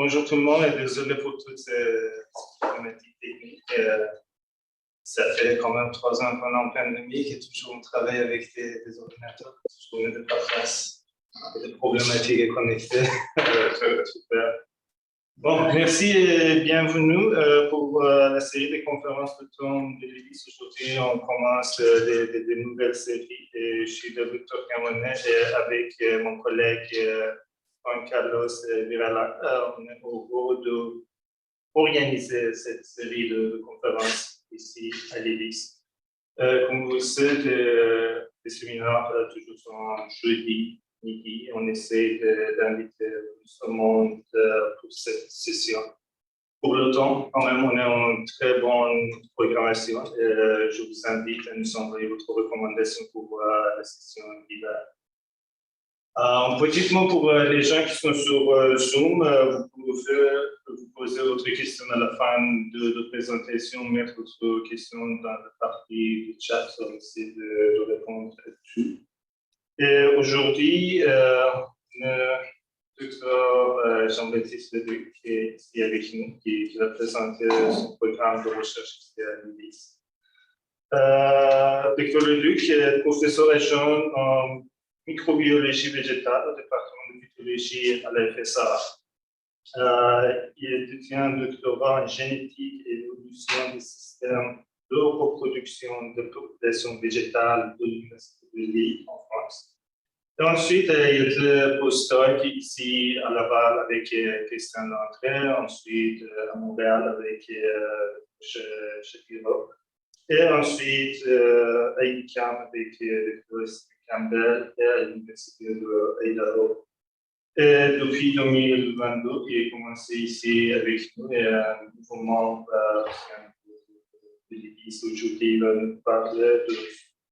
Bonjour tout le monde et désolé pour toutes ces problématiques techniques. Ça fait quand même 3 ans qu'on est en pandémie et toujours on travaille avec des ordinateurs, toujours des interfaces et des problématiques connectées. Super. Bon, merci et bienvenue pour la série des conférences de Tom de l'Église. Aujourd'hui, on commence des nouvelles séries et je suis le Dr. Camonet et avec mon collègue Juan Carlos Virala, on est au rôle d'organiser cette série de conférences ici à l'Église. Comme vous le savez, les séminaires toujours sont jeudi midi. On essaie d'inviter tout le monde pour cette session. Pour le temps, quand même, on est en très bonne programmation. Je vous invite à nous envoyer votre recommandation pour la session d'hiver. Un petit mot pour les gens qui sont sur Zoom. Vous pouvez vous poser votre question à la fin de la présentation, mettre votre question dans la partie du chat, on essaie de répondre à tout. Et aujourd'hui, le docteur Jean-Baptiste Leduc qui est ici avec nous, qui va présenter son programme de recherche ici à l'Église. Docteur Leduc est professeur adjoint en microbiologie végétale au département de phytologie à la FSA. Il détient un doctorat en génétique et évolution des systèmes de reproduction de populations végétales de l'Université de Lille en France. Et ensuite, il était postdoc ici à Laval avec Christian Lantré, ensuite à Montréal avec Shapiro, et ensuite à ICAM avec Chris Campbell et à l'Université d'Idaho. Et depuis 2022, il a commencé ici avec nous et un nouveau membre de l'Église. Aujourd'hui, il va nous parler de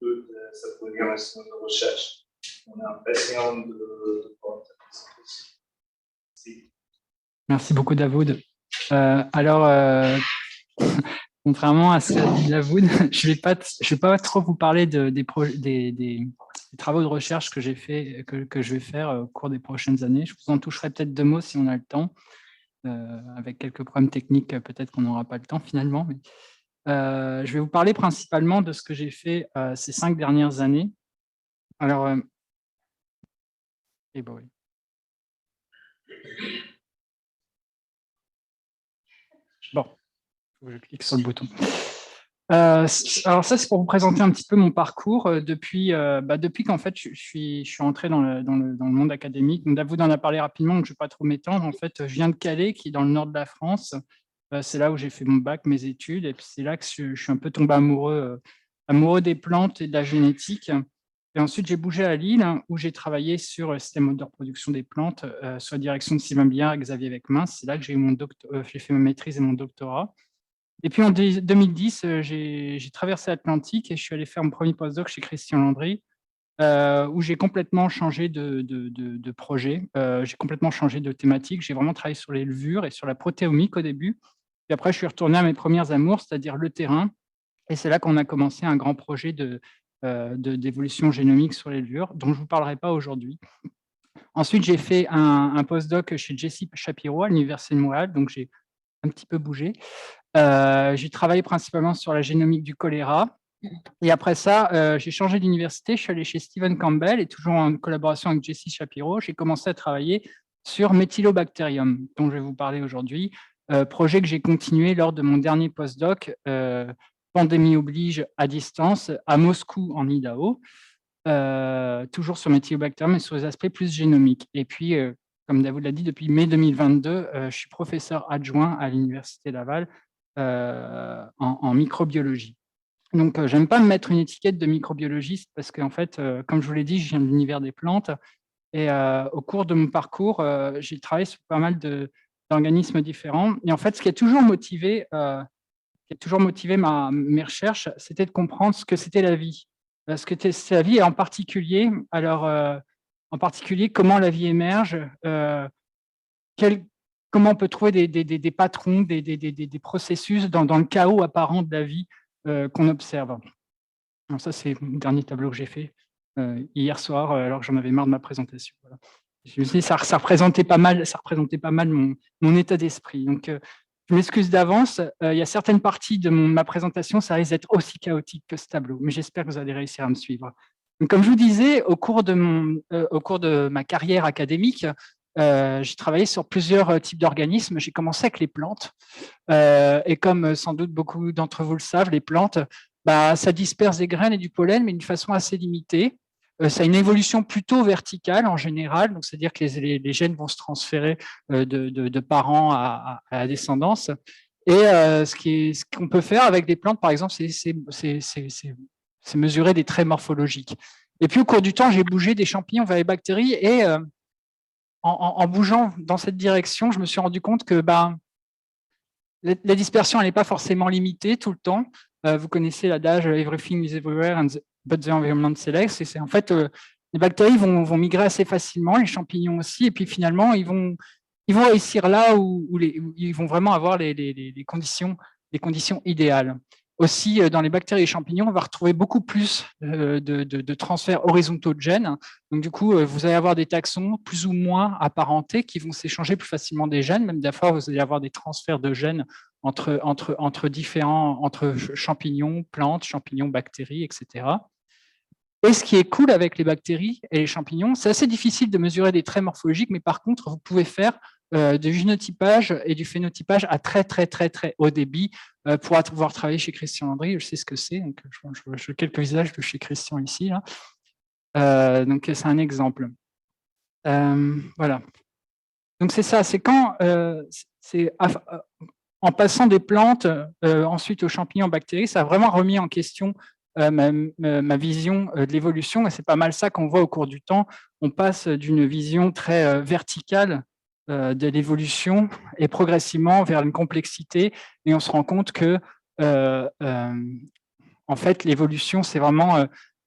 toute sa programmation de recherche. On a l'impression de voir ta présentation. Merci. Merci beaucoup, Davoud. Contrairement à ce qu'a dit Davoud, je vais pas trop vous parler des travaux de recherche que j'ai fait, que je vais faire au cours des prochaines années. Je vous en toucherai peut-être 2 mots si on a le temps, avec quelques problèmes techniques, peut-être qu'on n'aura pas le temps finalement. Mais, je vais vous parler principalement de ce que j'ai fait ces 5 dernières années. Alors, oui. Bon, je clique sur le bouton. Alors ça, c'est pour vous présenter un petit peu mon parcours depuis qu'en fait, je suis entré dans le monde académique. Donc, Davoud en a parlé rapidement, donc je ne vais pas trop m'étendre. En fait, je viens de Calais, qui est dans le nord de la France. C'est là où j'ai fait mon bac, mes études. Et puis, c'est là que je suis un peu tombé amoureux des plantes et de la génétique. Et ensuite, j'ai bougé à Lille, où j'ai travaillé sur le système de reproduction des plantes, sous la direction de Sylvain Billard et Xavier Weckmin. C'est là que j'ai fait ma maîtrise et mon doctorat. Et puis en 2010, j'ai traversé l'Atlantique et je suis allé faire mon premier postdoc chez Christian Landry, où j'ai complètement changé de projet, j'ai complètement changé de thématique. J'ai vraiment travaillé sur les levures et sur la protéomique au début. Puis après, je suis retourné à mes premières amours, c'est-à-dire le terrain. Et c'est là qu'on a commencé un grand projet d'évolution génomique sur les levures, dont je ne vous parlerai pas aujourd'hui. Ensuite, j'ai fait un postdoc chez Jesse Shapiro à l'Université de Montréal, donc j'ai un petit peu bougé. J'ai travaillé principalement sur la génomique du choléra. Et après ça, j'ai changé d'université. Je suis allé chez Stephen Campbell et toujours en collaboration avec Jesse Shapiro, j'ai commencé à travailler sur Methylobacterium, dont je vais vous parler aujourd'hui. Projet que j'ai continué lors de mon dernier postdoc, pandémie oblige à distance, à Moscou, en Idaho. Toujours sur Methylobacterium et sur les aspects plus génomiques. Et puis, comme Davoud l'a dit, depuis mai 2022, je suis professeur adjoint à l'Université Laval en microbiologie. Donc, j'aime pas me mettre une étiquette de microbiologiste parce qu'en fait, comme je vous l'ai dit, je viens de l'univers des plantes et au cours de mon parcours, j'ai travaillé sur pas mal d'organismes différents. Et en fait, ce qui a toujours motivé mes recherches, c'était de comprendre ce que c'était la vie. Ce que c'est la vie et en particulier, comment la vie émerge, comment on peut trouver des patrons, des processus dans le chaos apparent de la vie qu'on observe. Alors ça, c'est le dernier tableau que j'ai fait hier soir, alors que j'en avais marre de ma présentation. Voilà. Je me suis dit, ça représentait pas mal mon état d'esprit. Donc, je m'excuse d'avance. Il y a certaines parties de ma présentation, ça risque d'être aussi chaotique que ce tableau, mais j'espère que vous allez réussir à me suivre. Donc, comme je vous disais, au cours de ma carrière académique, j'ai travaillé sur plusieurs types d'organismes. J'ai commencé avec les plantes. Et comme sans doute beaucoup d'entre vous le savent, les plantes, ça disperse des graines et du pollen, mais d'une façon assez limitée. Ça a une évolution plutôt verticale en général, donc c'est-à-dire que les gènes vont se transférer de parents à la descendance. Et ce qu'on peut faire avec des plantes, par exemple, c'est mesurer des traits morphologiques. Et puis au cours du temps, j'ai bougé des champignons vers les bactéries, et en bougeant dans cette direction, je me suis rendu compte que la dispersion n'est pas forcément limitée tout le temps. Vous connaissez l'adage « everything is everywhere but the environment selects ». C'est en fait, les bactéries vont migrer assez facilement, les champignons aussi, et puis finalement, ils vont réussir là où ils vont vraiment avoir les conditions idéales. Aussi, dans les bactéries et les champignons, on va retrouver beaucoup plus de transferts horizontaux de gènes. Donc, du coup, vous allez avoir des taxons plus ou moins apparentés qui vont s'échanger plus facilement des gènes. Même des fois, vous allez avoir des transferts de gènes entre champignons, plantes, champignons, bactéries, etc. Et ce qui est cool avec les bactéries et les champignons, c'est assez difficile de mesurer des traits morphologiques, mais par contre, vous pouvez faire du génotypage et du phénotypage à très haut débit pour pouvoir travailler chez Christian Landry. Je sais ce que c'est, donc je vois quelques visages de chez Christian ici. Là. Donc c'est un exemple. Voilà. Donc c'est ça, c'est quand en passant des plantes ensuite aux champignons, aux bactéries, ça a vraiment remis en question ma vision de l'évolution, et c'est pas mal ça qu'on voit au cours du temps. On passe d'une vision très verticale de l'évolution et progressivement vers une complexité, et on se rend compte que en fait l'évolution c'est vraiment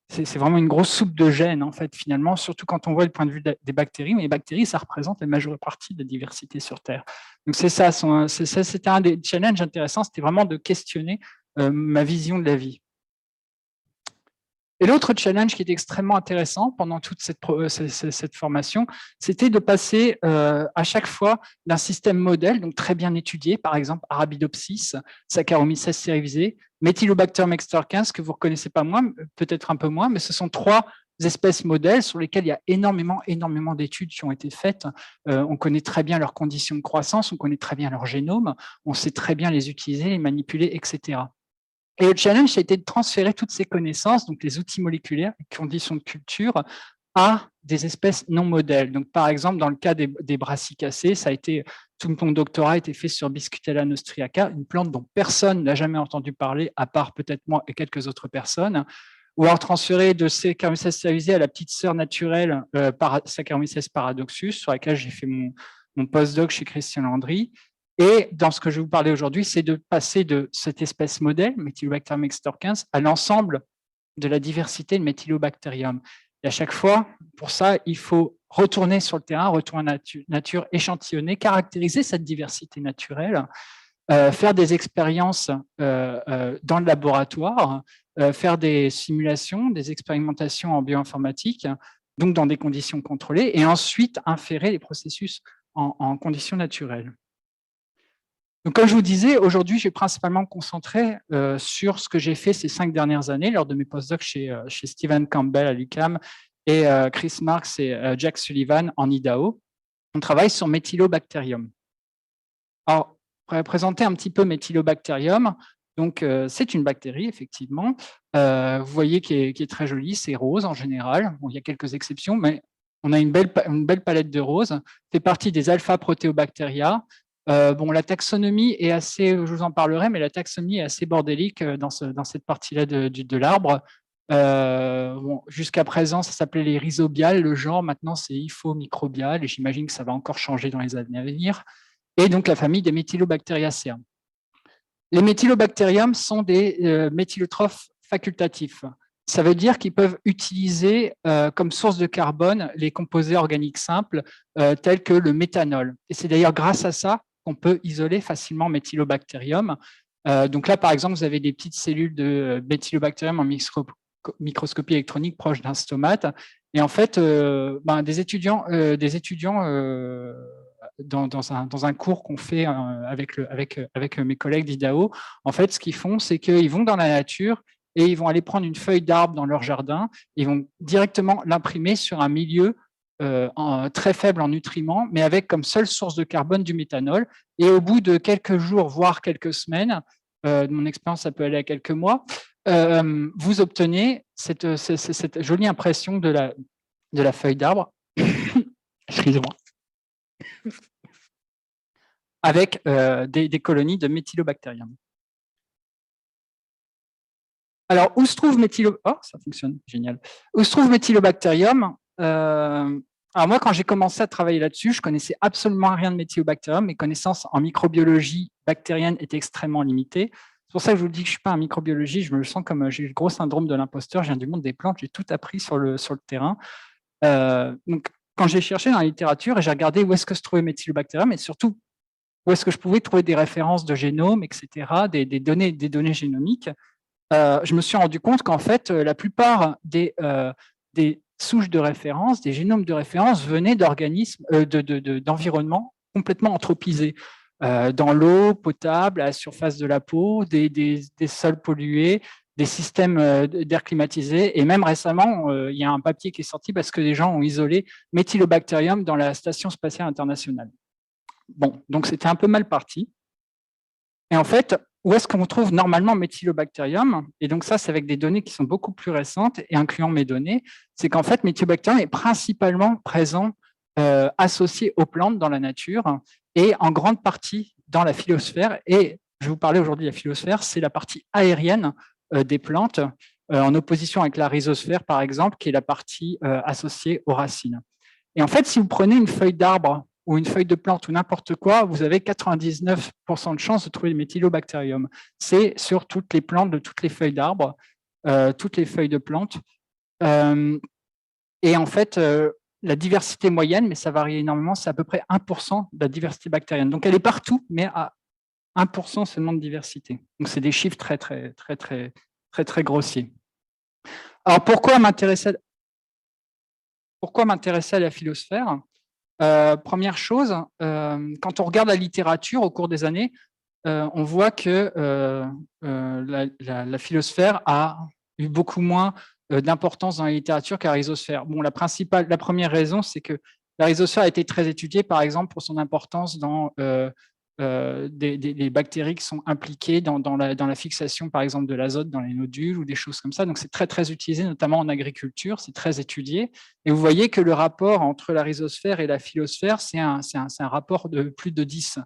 une grosse soupe de gènes en fait finalement, surtout quand on voit le point de vue des bactéries. Mais les bactéries, ça représente la majeure partie de la diversité sur Terre. Donc c'est ça, c'était un des challenges intéressants, c'était vraiment de questionner ma vision de la vie. Et l'autre challenge qui était extrêmement intéressant pendant toute cette formation, c'était de passer à chaque fois d'un système modèle, donc très bien étudié, par exemple Arabidopsis, Saccharomyces cerevisiae, Methylobacter mextorquins, que vous ne reconnaissez pas moins, peut-être un peu moins, mais ce sont 3 espèces modèles sur lesquelles il y a énormément d'études qui ont été faites. On connaît très bien leurs conditions de croissance, on connaît très bien leur génome, on sait très bien les utiliser, les manipuler, etc. Et le challenge, ça a été de transférer toutes ces connaissances, donc les outils moléculaires, les conditions de culture, à des espèces non modèles. Donc, par exemple, dans le cas des brassicacées, tout mon doctorat a été fait sur Biscutella nostriaca, une plante dont personne n'a jamais entendu parler, à part peut-être moi et quelques autres personnes. Ou alors transférer de Saccharomyces cerevisiae à la petite sœur naturelle Saccharomyces paradoxus, sur laquelle j'ai fait mon postdoc chez Christian Landry. Et dans ce que je vais vous parler aujourd'hui, c'est de passer de cette espèce modèle, Methylobacter mextorquins, à l'ensemble de la diversité de Methylobacterium. Et à chaque fois, pour ça, il faut retourner sur le terrain, retourner à la nature, échantillonner, caractériser cette diversité naturelle, faire des expériences dans le laboratoire, faire des simulations, des expérimentations en bioinformatique, donc dans des conditions contrôlées, et ensuite inférer les processus en conditions naturelles. Donc, comme je vous disais, aujourd'hui, je vais principalement me concentrer sur ce que j'ai fait ces 5 dernières années lors de mes postdocs chez Stephen Campbell à l'UQAM et Chris Marks et Jack Sullivan en Idaho. On travaille sur Methylobacterium. Alors, pour présenter un petit peu Methylobacterium, donc c'est une bactérie, effectivement. Vous voyez qui est très jolie, c'est rose en général. Bon, il y a quelques exceptions, mais on a une belle palette de roses. Fait partie des alpha-proteobacteria. La taxonomie est assez, je vous en parlerai, mais la taxonomie est assez bordélique dans cette partie-là de l'arbre. Jusqu'à présent, ça s'appelait les rhizobiales, le genre, maintenant c'est Hyphomicrobial, et j'imagine que ça va encore changer dans les années à venir. Et donc la famille des Methylobacteriaceae. Les Methylobacterium sont des méthylotrophes facultatifs. Ça veut dire qu'ils peuvent utiliser comme source de carbone les composés organiques simples tels que le méthanol. Et c'est d'ailleurs grâce à ça qu'on peut isoler facilement Methylobacterium. Donc là, par exemple, vous avez des petites cellules de Methylobacterium en microscopie électronique proche d'un stomate. Et en fait, des étudiants dans un cours qu'on fait avec mes collègues d'IDAO, en fait, ce qu'ils font, c'est qu'ils vont dans la nature et ils vont aller prendre une feuille d'arbre dans leur jardin, ils vont directement l'imprimer sur un milieu très faible en nutriments, mais avec comme seule source de carbone du méthanol. Et au bout de quelques jours, voire quelques semaines, de mon expérience, ça peut aller à quelques mois, vous obtenez cette jolie impression de la feuille d'arbre. Excusez-moi. Avec des colonies de méthylobactérium. Alors, où se trouve Oh, ça fonctionne, génial. Où se trouve méthylobactérium Alors moi, quand j'ai commencé à travailler là-dessus, je connaissais absolument rien de méthylobactérium. Mes connaissances en microbiologie bactérienne étaient extrêmement limitées. C'est pour ça que je vous dis que je ne suis pas en microbiologie. Je me sens comme j'ai le gros syndrome de l'imposteur. Je viens du monde des plantes. J'ai tout appris sur le terrain. Donc, quand j'ai cherché dans la littérature et j'ai regardé où est-ce que se trouvait méthylobactérium et surtout où est-ce que je pouvais trouver des références de génome, etc., des données génomiques, je me suis rendu compte qu'en fait, la plupart des souches de référence, des génomes de référence venaient d'organismes, d'environnements complètement anthropisés, dans l'eau potable, à la surface de la peau, des sols pollués, des systèmes d'air climatisé. Et même récemment, il y a un papier qui est sorti parce que des gens ont isolé méthylobactérium dans la Station spatiale internationale. Bon, donc c'était un peu mal parti. Et en fait, où est-ce qu'on trouve normalement méthylobactérium? Et donc ça, c'est avec des données qui sont beaucoup plus récentes et incluant mes données, c'est qu'en fait, méthylobactérium est principalement présent associé aux plantes dans la nature et en grande partie dans la phylosphère. Et je vais vous parler aujourd'hui de la phylosphère, c'est la partie aérienne des plantes, en opposition avec la rhizosphère, par exemple, qui est la partie associée aux racines. Et en fait, si vous prenez une feuille d'arbre ou une feuille de plante ou n'importe quoi, vous avez 99% de chances de trouver le méthylobactérium. C'est sur toutes les plantes de toutes les feuilles d'arbres, toutes les feuilles de plantes. Et en fait, la diversité moyenne, mais ça varie énormément, c'est à peu près 1% de la diversité bactérienne. Donc elle est partout, mais à 1% seulement de diversité. Donc c'est des chiffres très, très, très, très, très, très grossiers. Alors pourquoi m'intéresser à la phylosphère? Première chose, quand on regarde la littérature au cours des années, on voit que la phylosphère a eu beaucoup moins d'importance dans la littérature qu'à la rhizosphère. Bon, la première raison, c'est que la rhizosphère a été très étudiée, par exemple, pour son importance dans des bactéries qui sont impliquées dans la fixation, par exemple, de l'azote dans les nodules ou des choses comme ça. Donc, c'est très, très utilisé, notamment en agriculture, c'est très étudié. Et vous voyez que le rapport entre la rhizosphère et la phylosphère, c'est un rapport de plus de 10.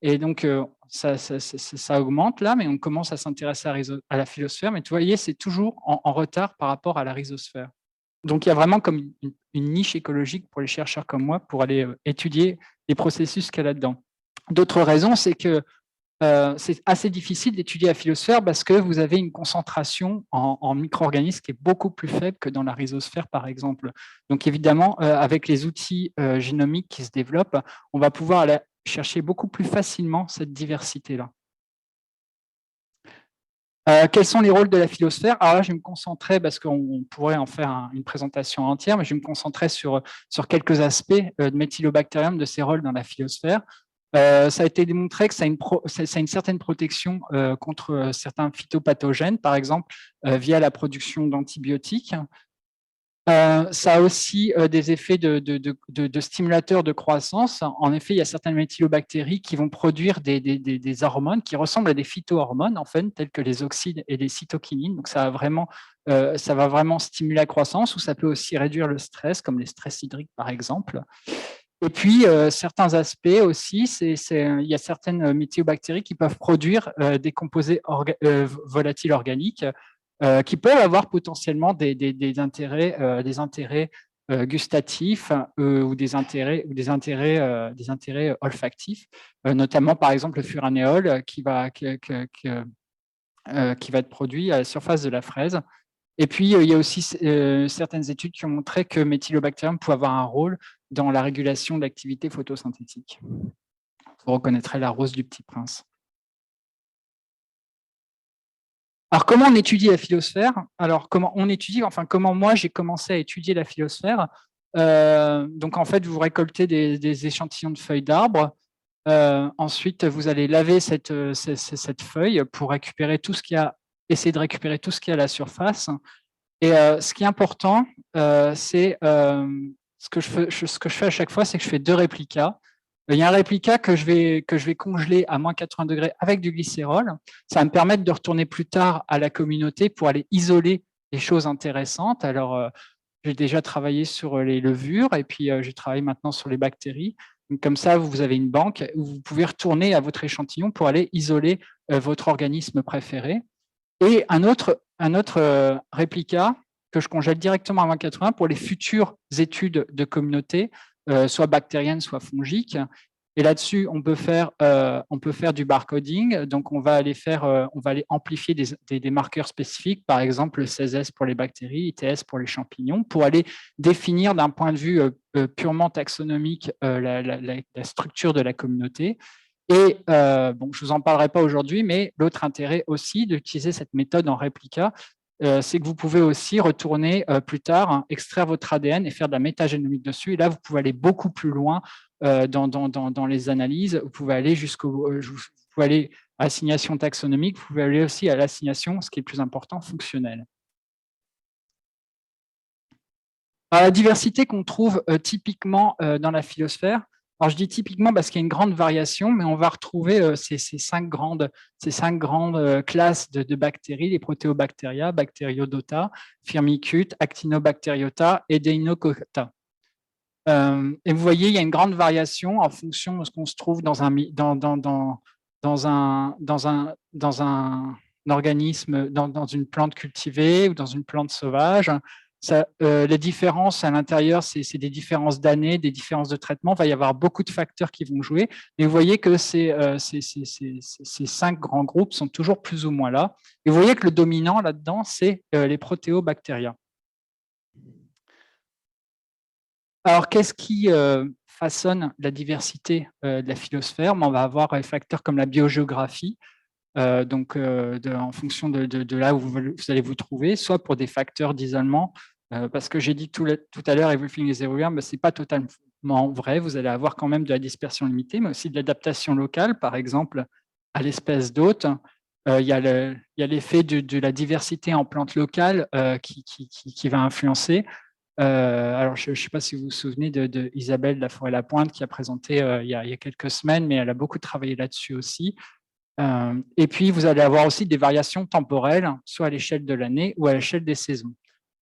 Et donc, ça augmente là, mais on commence à s'intéresser à la phylosphère. Mais vous voyez, c'est toujours en retard par rapport à la rhizosphère. Donc, il y a vraiment comme une niche écologique pour les chercheurs comme moi pour aller étudier les processus qu'il y a là-dedans. D'autres raisons, c'est que c'est assez difficile d'étudier la phylosphère parce que vous avez une concentration en micro-organismes qui est beaucoup plus faible que dans la rhizosphère, par exemple. Donc, évidemment, avec les outils génomiques qui se développent, on va pouvoir aller chercher beaucoup plus facilement cette diversité-là. Quels sont les rôles de la phylosphère? Alors là, je vais me concentrer, parce qu'on pourrait en faire une présentation entière, mais je vais me concentrer sur quelques aspects de méthylobactérium, de ses rôles dans la phylosphère. Ça a été démontré que ça a une certaine protection contre certains phytopathogènes, par exemple, via la production d'antibiotiques. Ça a aussi des effets de stimulateurs de croissance. En effet, il y a certaines méthylobactéries qui vont produire des hormones qui ressemblent à des phytohormones, en fait, telles que les oxydes et les cytokinines. Donc, ça va vraiment stimuler la croissance, ou ça peut aussi réduire le stress, comme les stress hydriques, par exemple. Et puis, certains aspects aussi, il y a certaines méthylobactéries qui peuvent produire des composés volatiles organiques qui peuvent avoir potentiellement des intérêts gustatifs ou des intérêts olfactifs, notamment par exemple le furanéol qui va être produit à la surface de la fraise. Et puis, il y a aussi certaines études qui ont montré que méthylobactérium peut avoir un rôle dans la régulation de l'activité photosynthétique. Vous reconnaîtrez la rose du Petit Prince. Alors, comment on étudie la phylosphère? Alors, comment moi j'ai commencé à étudier la phylosphère? Donc, en fait, vous récoltez des échantillons de feuilles d'arbres. Ensuite, vous allez laver cette feuille pour récupérer tout ce qu'il y a, essayer de récupérer tout ce qu'il y a à la surface. Et ce qui est important, c'est ce que je fais à chaque fois, c'est que je fais 2 réplicas. Il y a un réplica que je vais congeler à moins 80 degrés avec du glycérol. Ça va me permettre de retourner plus tard à la communauté pour aller isoler des choses intéressantes. Alors, j'ai déjà travaillé sur les levures et puis j'ai travaillé maintenant sur les bactéries. Donc, comme ça, vous avez une banque où vous pouvez retourner à votre échantillon pour aller isoler votre organisme préféré. Et un autre réplica que je congèle directement à moins 80 pour les futures études de communauté, soit bactériennes, soit fongiques. Et là-dessus, on peut faire du barcoding. Donc, on va aller amplifier des marqueurs spécifiques, par exemple le 16S pour les bactéries, ITS pour les champignons, pour aller définir d'un point de vue purement taxonomique la structure de la communauté. Et bon, je ne vous en parlerai pas aujourd'hui, mais l'autre intérêt aussi d'utiliser cette méthode en réplica, c'est que vous pouvez aussi retourner plus tard, hein, extraire votre ADN et faire de la métagénomique dessus. Et là, vous pouvez aller beaucoup plus loin dans les analyses. Vous pouvez aller à l'assignation taxonomique, vous pouvez aller aussi à l'assignation, ce qui est le plus important, fonctionnelle. Alors, la diversité qu'on trouve typiquement dans la phylosphère, alors je dis typiquement parce qu'il y a une grande variation, mais on va retrouver ces 5 grandes classes de bactéries, les Proteobacteria, Bacteriodota, Firmicutes, Actinobacteriota et Deinocotta. Et vous voyez, il y a une grande variation en fonction de ce qu'on se trouve dans un organisme, dans une plante cultivée ou dans une plante sauvage. Les différences à l'intérieur, c'est des différences d'années, des différences de traitement. Il va y avoir beaucoup de facteurs qui vont jouer. Et vous voyez que ces 5 grands groupes sont toujours plus ou moins là. Et vous voyez que le dominant là-dedans, c'est les protéobactéria. Alors, qu'est-ce qui façonne la diversité de la phylosphère? On va avoir des facteurs comme la biogéographie, en fonction de là où vous allez vous trouver, soit pour des facteurs d'isolement, parce que j'ai dit tout à l'heure, everything is everywhere, mais ce n'est pas totalement vrai. Vous allez avoir quand même de la dispersion limitée, mais aussi de l'adaptation locale, par exemple, à l'espèce d'hôte. Il y a l'effet de la diversité en plantes locales qui va influencer. Alors, je ne sais pas si vous vous souvenez de Isabelle de la Forêt-la-Pointe qui a présenté il y a quelques semaines, mais elle a beaucoup travaillé là-dessus aussi. Et puis, vous allez avoir aussi des variations temporelles, soit à l'échelle de l'année ou à l'échelle des saisons.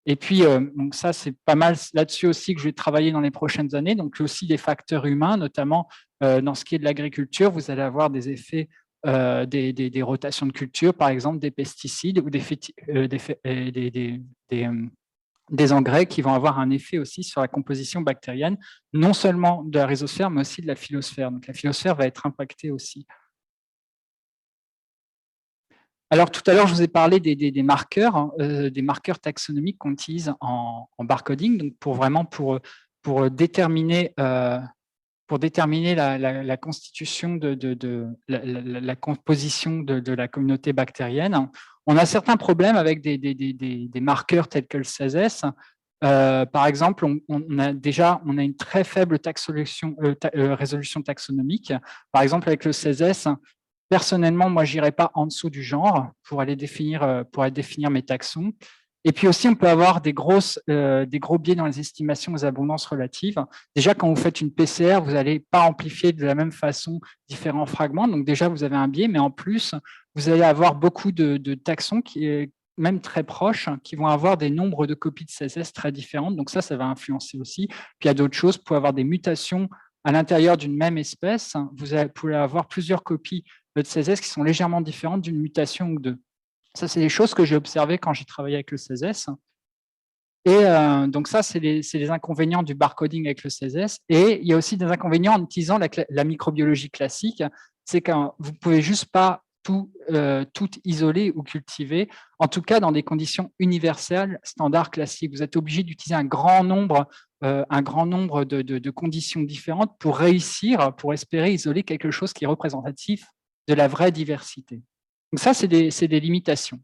Et puis, donc ça, c'est pas mal là-dessus aussi que je vais travailler dans les prochaines années. Donc, aussi des facteurs humains, notamment dans ce qui est de l'agriculture, vous allez avoir des effets des rotations de culture, par exemple des pesticides ou des engrais qui vont avoir un effet aussi sur la composition bactérienne, non seulement de la rhizosphère, mais aussi de la phylosphère. Donc, la phylosphère va être impactée aussi. Alors, tout à l'heure, je vous ai parlé des marqueurs taxonomiques qu'on utilise en barcoding, donc pour déterminer la constitution la composition de la communauté bactérienne. On a certains problèmes avec des marqueurs tels que le 16S. Par exemple, on a une très faible résolution taxonomique. Par exemple, avec le 16S, personnellement, moi, je n'irai pas en dessous du genre pour aller définir mes taxons. Et puis aussi, on peut avoir des gros biais dans les estimations des abondances relatives. Déjà, quand vous faites une PCR, vous n'allez pas amplifier de la même façon différents fragments. Donc déjà, vous avez un biais, mais en plus, vous allez avoir beaucoup de taxons même très proches, qui vont avoir des nombres de copies de CSS très différentes. Donc ça va influencer aussi. Puis il y a d'autres choses, vous pouvez avoir des mutations à l'intérieur d'une même espèce. Vous pouvez avoir plusieurs copies de CSS qui sont légèrement différentes d'une mutation ou deux. Ça, c'est des choses que j'ai observées quand j'ai travaillé avec le 16S. Et donc ça, c'est les inconvénients du barcoding avec le 16S. Et il y a aussi des inconvénients en utilisant la microbiologie classique. C'est que vous ne pouvez juste pas tout isoler ou cultiver, en tout cas dans des conditions universelles, standards, classiques. Vous êtes obligé d'utiliser un grand nombre de conditions différentes pour espérer isoler quelque chose qui est représentatif de la vraie diversité. Donc ça, c'est des limitations.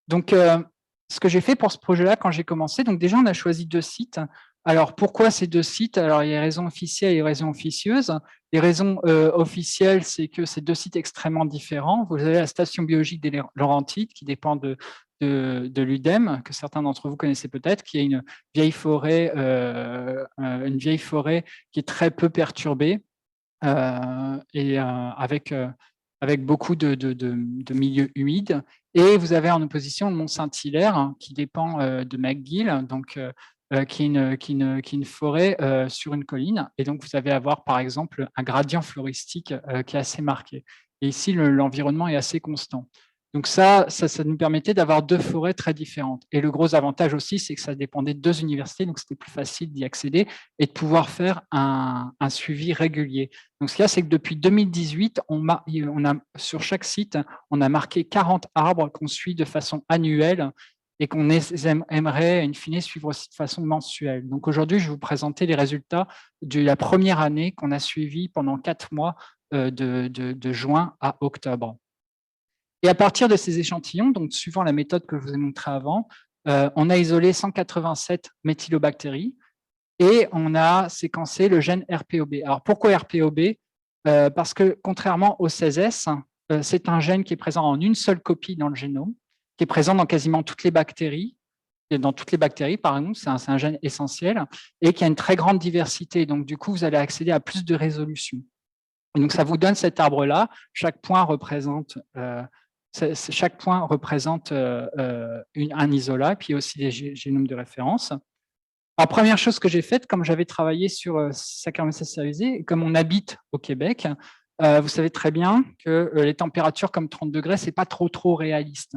Donc, ce que j'ai fait pour ce projet-là, quand j'ai commencé, donc déjà, on a choisi 2 sites. Alors, pourquoi ces 2 sites? Alors, il y a les raisons officielles et les raisons officieuses. Les raisons officielles, c'est que c'est 2 sites extrêmement différents. Vous avez la station biologique des Laurentides, qui dépend de l'UDEM, que certains d'entre vous connaissez peut-être, qui est une vieille forêt qui est très peu perturbée et avec beaucoup de milieux humides. Et vous avez en opposition le Mont Saint-Hilaire, hein, qui dépend de McGill, donc, qui est une forêt sur une colline. Et donc, vous allez avoir, par exemple, un gradient floristique qui est assez marqué. Et ici, l'environnement est assez constant. Donc ça nous permettait d'avoir 2 forêts très différentes. Et le gros avantage aussi, c'est que ça dépendait de 2 universités, donc c'était plus facile d'y accéder et de pouvoir faire un suivi régulier. Donc ce qu'il y a, c'est que depuis 2018, sur chaque site, on a marqué 40 arbres qu'on suit de façon annuelle et qu'on aimerait, in fine, suivre aussi de façon mensuelle. Donc aujourd'hui, je vais vous présenter les résultats de la première année qu'on a suivi pendant 4 mois de juin à octobre. Et à partir de ces échantillons, donc suivant la méthode que je vous ai montrée avant, on a isolé 187 méthylobactéries et on a séquencé le gène RPOB. Alors pourquoi RPOB? Parce que contrairement au 16S, c'est un gène qui est présent en une seule copie dans le génome, qui est présent dans quasiment toutes les bactéries, par exemple, c'est un gène essentiel, et qui a une très grande diversité. Donc du coup, vous allez accéder à plus de résolution. Et donc ça vous donne cet arbre-là. Chaque point représente un isolat, puis aussi des génomes de référence. Alors, première chose que j'ai faite, comme j'avais travaillé sur Saccharomyces cerevisiae, et comme on habite au Québec, vous savez très bien que les températures comme 30 degrés, ce n'est pas trop réaliste.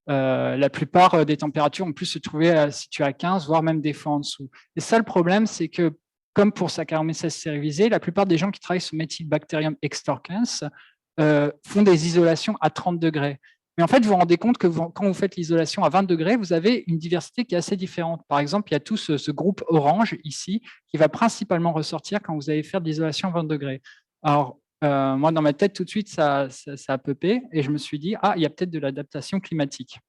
La plupart des températures ont pu se trouver situées à 15, voire même des fois en dessous. Et ça, le problème, c'est que, comme pour Saccharomyces cerevisiae, la plupart des gens qui travaillent sur Methylbacterium extorquens font des isolations à 30 degrés. Mais en fait, vous vous rendez compte que quand vous faites l'isolation à 20 degrés, vous avez une diversité qui est assez différente. Par exemple, il y a tout ce groupe orange ici qui va principalement ressortir quand vous allez faire de l'isolation à 20 degrés. Alors, moi, dans ma tête, tout de suite, ça a popé et je me suis dit, ah, il y a peut-être de l'adaptation climatique.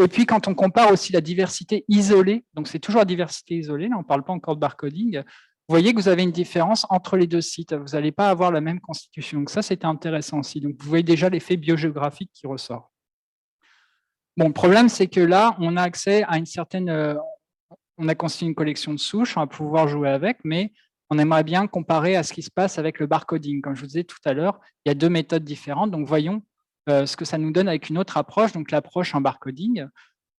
Et puis, quand on compare aussi la diversité isolée, donc c'est toujours la diversité isolée, là, on ne parle pas encore de barcoding, vous voyez que vous avez une différence entre les 2 sites. Vous n'allez pas avoir la même constitution. Donc ça, c'était intéressant aussi. Donc, vous voyez déjà l'effet biogéographique qui ressort. Bon, le problème, c'est que là, on a accès à une certaine... on a constitué une collection de souches, on va pouvoir jouer avec, mais on aimerait bien comparer à ce qui se passe avec le barcoding. Comme je vous disais tout à l'heure, il y a 2 méthodes différentes. Donc, voyons ce que ça nous donne avec une autre approche, donc l'approche en barcoding.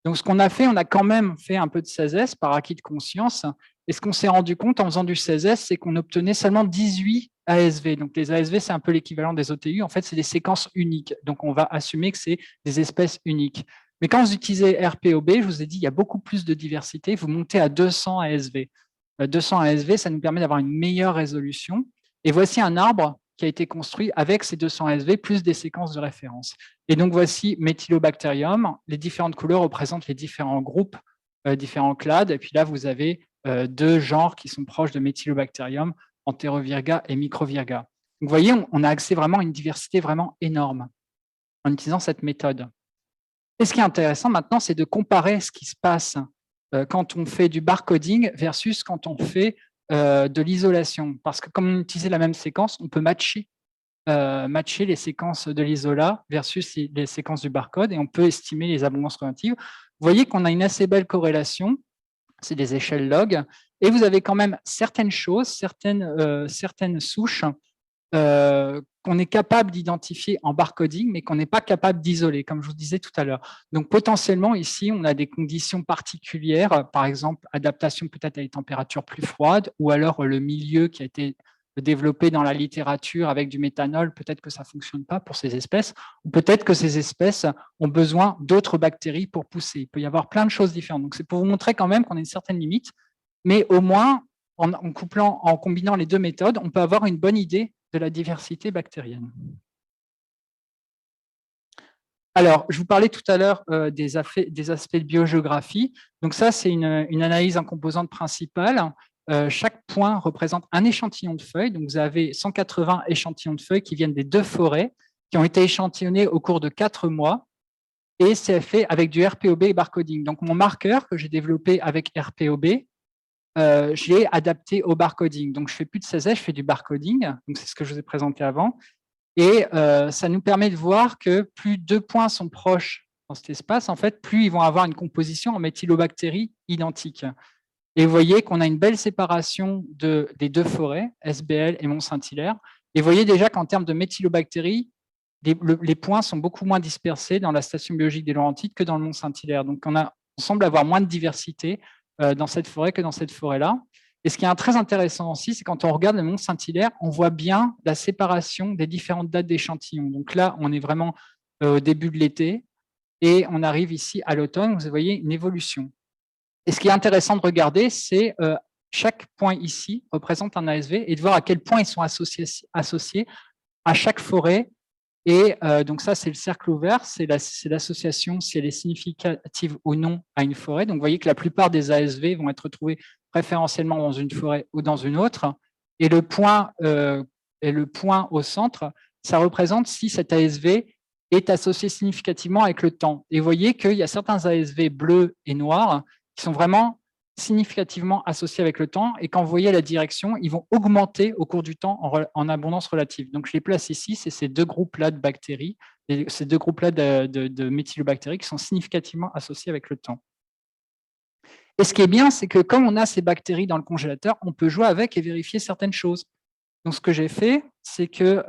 Donc, ce qu'on a fait, on a quand même fait un peu de 16S par acquis de conscience. Et ce qu'on s'est rendu compte en faisant du 16S, c'est qu'on obtenait seulement 18 ASV. Donc, les ASV, c'est un peu l'équivalent des OTU. En fait, c'est des séquences uniques. Donc, on va assumer que c'est des espèces uniques. Mais quand vous utilisez RPOB, je vous ai dit, il y a beaucoup plus de diversité. Vous montez à 200 ASV. 200 ASV, ça nous permet d'avoir une meilleure résolution. Et voici un arbre qui a été construit avec ces 200 ASV plus des séquences de référence. Et donc, voici Methylobacterium. Les différentes couleurs représentent les différents groupes, différents clades. Et puis là, vous avez 2 genres qui sont proches de Methylobacterium, Enterovirga et Microvirga. Donc, vous voyez, on a accès vraiment à une diversité vraiment énorme en utilisant cette méthode. Et ce qui est intéressant maintenant, c'est de comparer ce qui se passe quand on fait du barcoding versus quand on fait de l'isolation. Parce que comme on utilisait la même séquence, on peut matcher les séquences de l'isolat versus les séquences du barcode et on peut estimer les abondances relatives. Vous voyez qu'on a une assez belle corrélation, c'est des échelles log, et vous avez quand même certaines choses, certaines souches qu'on est capable d'identifier en barcoding, mais qu'on n'est pas capable d'isoler, comme je vous disais tout à l'heure. Donc, potentiellement, ici, on a des conditions particulières, par exemple, adaptation peut-être à des températures plus froides, ou alors le milieu qui a été développé dans la littérature avec du méthanol, peut-être que ça ne fonctionne pas pour ces espèces, ou peut-être que ces espèces ont besoin d'autres bactéries pour pousser. Il peut y avoir plein de choses différentes. Donc, c'est pour vous montrer quand même qu'on a une certaine limite, mais au moins, en combinant les 2 méthodes, on peut avoir une bonne idée de la diversité bactérienne. Alors, je vous parlais tout à l'heure des aspects de biogéographie. Donc ça, c'est une analyse en composantes principales. Chaque point représente un échantillon de feuilles. Donc, vous avez 180 échantillons de feuilles qui viennent des 2 forêts, qui ont été échantillonnés au cours de 4 mois. et c'est fait avec du RPOB et barcoding. Donc, mon marqueur que j'ai développé avec RPOB, je l'ai adapté au barcoding. Donc, je ne fais plus de CSS, je fais du barcoding. Donc, c'est ce que je vous ai présenté avant. Et ça nous permet de voir que plus deux points sont proches dans cet espace, en fait, plus ils vont avoir une composition en méthylobactéries identique. Et vous voyez qu'on a une belle séparation des deux forêts, SBL et Mont-Saint-Hilaire. Et vous voyez déjà qu'en termes de méthylobactéries, les points sont beaucoup moins dispersés dans la station biologique des Laurentides que dans le Mont-Saint-Hilaire. Donc, on semble avoir moins de diversité dans cette forêt que dans cette forêt-là. Et ce qui est très intéressant aussi, c'est quand on regarde le Mont-Saint-Hilaire, on voit bien la séparation des différentes dates d'échantillons. Donc là, on est vraiment au début de l'été et on arrive ici à l'automne. Vous voyez une évolution. Et ce qui est intéressant de regarder, c'est chaque point ici représente un ASV et de voir à quel point ils sont associés à chaque forêt. Et donc ça, c'est le cercle ouvert, c'est l'association, si elle est significative ou non à une forêt. Donc vous voyez que la plupart des ASV vont être retrouvés préférentiellement dans une forêt ou dans une autre. Et le point au centre, ça représente si cet ASV est associé significativement avec le temps. Et vous voyez qu'il y a certains ASV bleus et noirs qui sont vraiment significativement associés avec le temps. Et quand vous voyez la direction, ils vont augmenter au cours du temps en abondance relative. Donc, je les place ici, c'est ces deux groupes-là de bactéries, ces deux groupes-là de méthylobactéries qui sont significativement associés avec le temps. Et ce qui est bien, c'est que comme on a ces bactéries dans le congélateur, on peut jouer avec et vérifier certaines choses. Donc, ce que j'ai fait, c'est que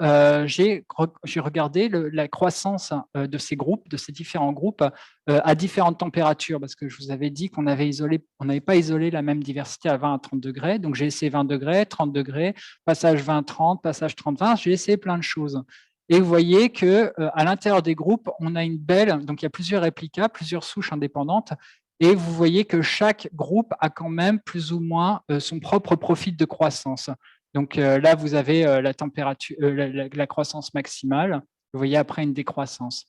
j'ai regardé la croissance de ces groupes, de ces différents groupes, à différentes températures, parce que je vous avais dit qu'on n'avait pas isolé la même diversité à 20 à 30 degrés. Donc, j'ai essayé 20 degrés, 30 degrés, passage 20-30, passage 30-20. J'ai essayé plein de choses. Et vous voyez qu'à l'intérieur des groupes, on a une belle… Donc, il y a plusieurs réplicas, plusieurs souches indépendantes. Et vous voyez que chaque groupe a quand même plus ou moins son propre profil de croissance. Donc là, vous avez la température, la croissance maximale. Vous voyez après une décroissance.